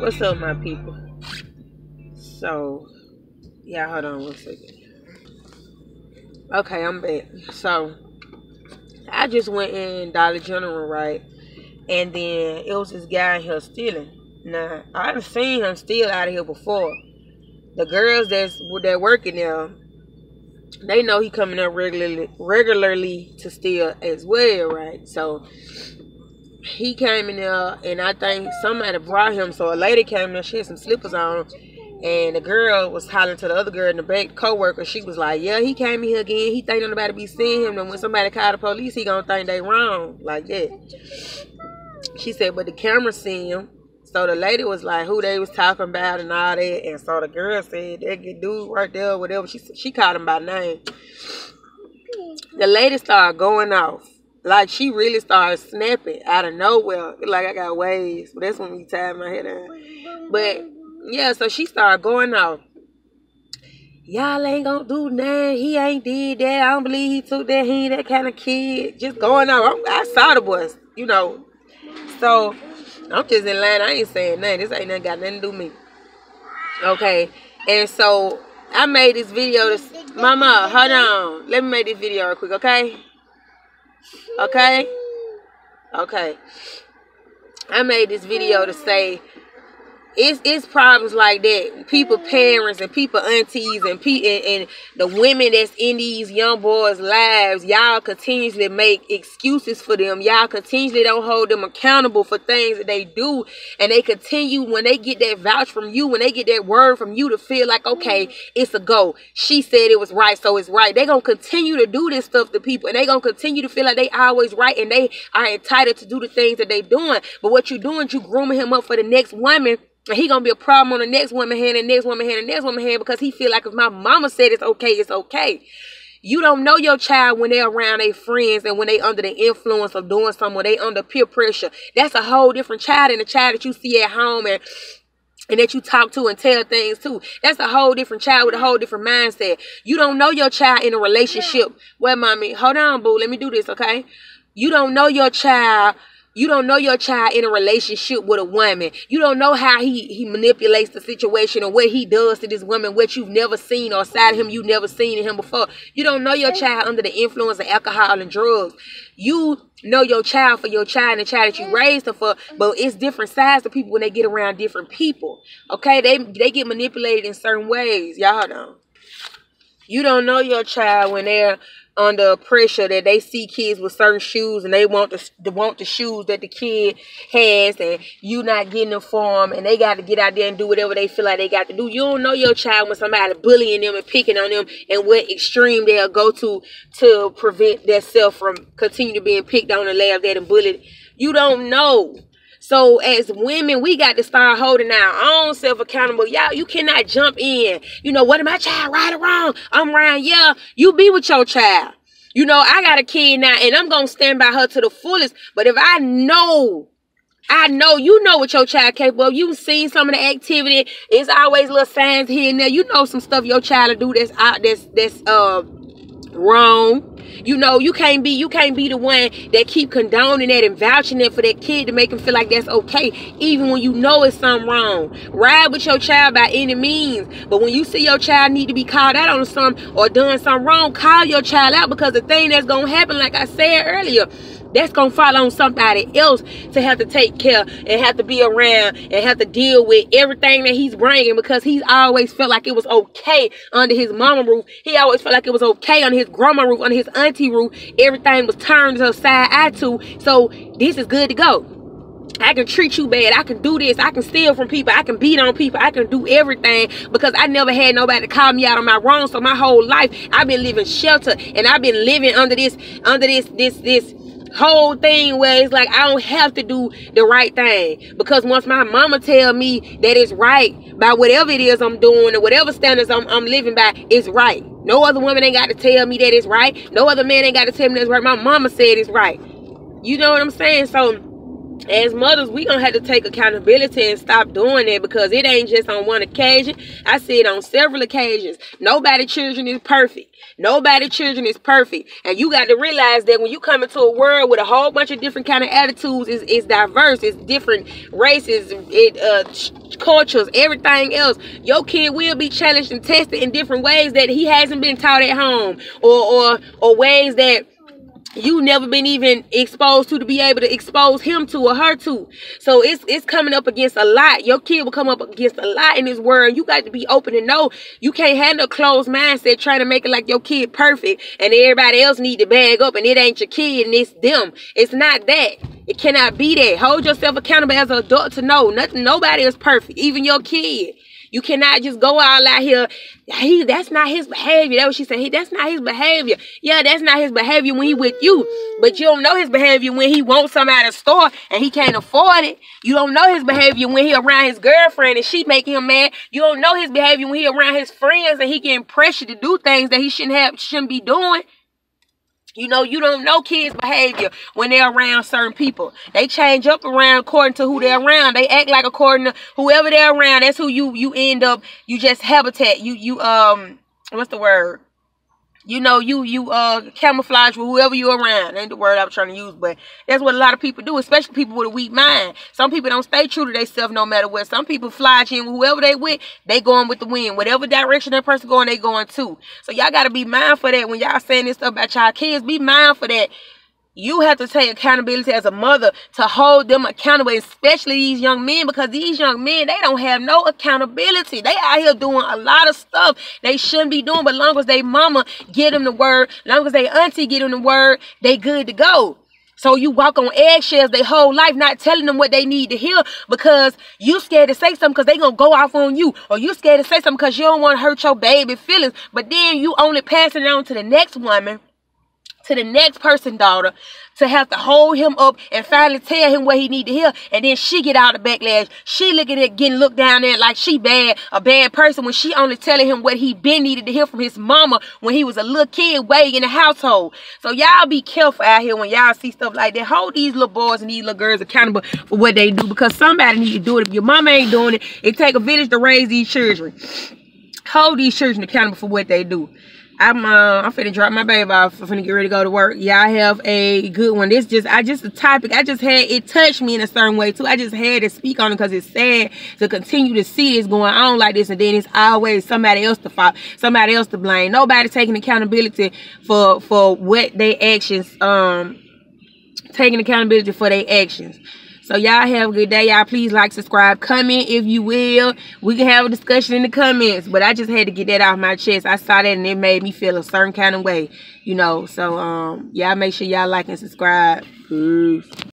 What's up, my people? So, yeah, hold on 1 second. Okay, I'm back. So, I just went in Dollar General, right? And then it was this guy in here stealing. Now, I've seen him steal out of here before. The girls that working there, they know he coming up regularly to steal as well, right? So, he came in there, and I think somebody brought him. So a lady came in there, she had some slippers on, and the girl was hollering to the other girl in the back, co-worker. She was like, yeah, he came in here again. He think nobody be seeing him, and when somebody call the police, he gonna think they wrong, like that. She said, but the camera seen him. So the lady was like, who they was talking about and all that. And so the girl said, that dude right there, whatever. She called him by name. The lady started going off. Like, she really started snapping out of nowhere. Like, I got waves. But that's when we tied my head down. But, yeah, so she started going off. Y'all ain't gonna do nothing. He ain't did that. I don't believe he took that. He ain't that kind of kid. Just going off. I saw the boys, you know. So, I'm just in line. I ain't saying nothing. This ain't nothing got nothing to do with me. Okay. And so, I made this video. Mama, hold on. Let me make this video real quick, okay? Okay? Okay. I made this video to say it's problems like that. People parents and people aunties and the women that's in these young boys' lives, y'all continuously make excuses for them. Y'all continuously don't hold them accountable for things that they do. And they continue, when they get that vouch from you, when they get that word from you, to feel like, okay, it's a go. She said it was right, so it's right. They gonna continue to do this stuff to people, and they gonna continue to feel like they always right, and they are entitled to do the things that they doing. But what you doing, you grooming him up for the next woman. And he gonna be a problem on the next woman hand and next woman hand and next woman hand, because he feel like if my mama said it's okay, it's okay. You don't know your child when they're around their friends and when they under the influence of doing something, when they under peer pressure. That's a whole different child than the child that you see at home and that you talk to and tell things to. That's a whole different child with a whole different mindset. You don't know your child in a relationship. Well, mommy, hold on, boo. Let me do this, okay? You don't know your child. You don't know your child in a relationship with a woman. You don't know how he manipulates the situation or what he does to this woman, what you've never seen, or side of him you've never seen in him before. You don't know your child under the influence of alcohol and drugs. You know your child for your child and the child that you raised her for, but it's different sides to people when they get around different people. Okay, they get manipulated in certain ways. Y'all don't. You don't know your child when they're under pressure that they see kids with certain shoes and they want the shoes that the kid has, and you not getting them for them, and they got to get out there and do whatever they feel like they got to do. You don't know your child when somebody bullying them and picking on them, and what extreme they'll go to prevent themselves from continue to being picked on and laughed at and bullied. You don't know. So as women, we got to start holding our own self accountable. Y'all, you cannot jump in. You know, what, am my child right or wrong? I'm right. Yeah, you be with your child. You know, I got a kid now, and I'm going to stand by her to the fullest. But if I know, you know what your child capable of. You've seen some of the activity. It's always little signs here and there. You know some stuff your child will do that's wrong. You know, you can't be the one that keep condoning that and vouching it for that kid to make him feel like that's okay, even when you know it's something wrong. Ride with your child by any means, but when you see your child need to be called out on something or doing something wrong, call your child out, because the thing that's gonna happen, like I said earlier, that's going to fall on somebody else to have to take care and have to be around and have to deal with everything that he's bringing, because he's always felt like it was okay under his mama roof. He always felt like it was okay on his grandma roof, on his auntie roof. Everything was turned to side eye to. So this is good to go. I can treat you bad. I can do this. I can steal from people. I can beat on people. I can do everything, because I never had nobody to call me out on my wrong. So my whole life I've been living shelter, and I've been living under this whole thing where it's like I don't have to do the right thing, because once my mama tell me that it's right by whatever it is I'm doing or whatever standards I'm living by, it's right. No other woman ain't got to tell me that it's right. No other man ain't got to tell me that's right. My mama said it's right. You know what I'm saying? So as mothers, we gonna have to take accountability and stop doing that, because it ain't just on one occasion. I see it on several occasions. Nobody's children is perfect. Nobody's children is perfect. And you got to realize that when you come into a world with a whole bunch of different kind of attitudes, it's diverse, it's different races, cultures, everything else. Your kid will be challenged and tested in different ways that he hasn't been taught at home, or ways that you never been even exposed to be able to expose him to or her to. So it's coming up against a lot. Your kid will come up against a lot in this world. You got to be open and know. You can't have no closed mindset trying to make it like your kid perfect and everybody else need to bag up and it ain't your kid and it's them. It's not that. It cannot be that. Hold yourself accountable as an adult to know nobody is perfect, even your kid. You cannot just go all out here. That's not his behavior. That's what she said. That's not his behavior. Yeah, that's not his behavior when he with you. But you don't know his behavior when he wants something at a store and he can't afford it. You don't know his behavior when he around his girlfriend and she making him mad. You don't know his behavior when he around his friends and he getting pressured to do things that he shouldn't be doing. You know, you don't know kids' behavior when they're around certain people. They change up around according to who they're around. They act like according to whoever they're around. That's who you end up. You just habitat. What's the word? You know, you camouflage with whoever you're around. Ain't the word I'm trying to use, but that's what a lot of people do, especially people with a weak mind. Some people don't stay true to themselves no matter what. Some people fly in with whoever they with, they going with the wind. Whatever direction that person going, they going too. So y'all got to be mindful of that when y'all saying this stuff about y'all kids. Be mindful that you have to take accountability as a mother to hold them accountable, especially these young men, because these young men, they don't have no accountability. They out here doing a lot of stuff they shouldn't be doing, but long as they mama get them the word, long as they auntie get them the word, they good to go. So you walk on eggshells their whole life, not telling them what they need to hear because you scared to say something because they going to go off on you. Or you scared to say something because you don't want to hurt your baby feelings. But then you only passing it on to the next woman, to the next person, daughter, to have to hold him up and finally tell him what he need to hear. And then she get out of backlash. She looking at getting looked down at like she a bad person when she only telling him what he been needed to hear from his mama when he was a little kid way in the household. So y'all be careful out here when y'all see stuff like that. Hold these little boys and these little girls accountable for what they do because somebody need to do it. If your mama ain't doing it, it take a village to raise these children. Hold these children accountable for what they do. I'm finna drop my baby off. I'm finna get ready to go to work. Y'all have a good one. This just a topic. I just had, it touched me in a certain way too. I just had to speak on it because it's sad to continue to see this going on like this, and then it's always somebody else to fault, somebody else to blame. Nobody taking accountability for what they actions, taking accountability for their actions. So y'all have a good day. Y'all please like, subscribe, comment if you will. We can have a discussion in the comments. But I just had to get that off my chest. I saw that and it made me feel a certain kind of way. You know. So y'all make sure y'all like and subscribe. Peace.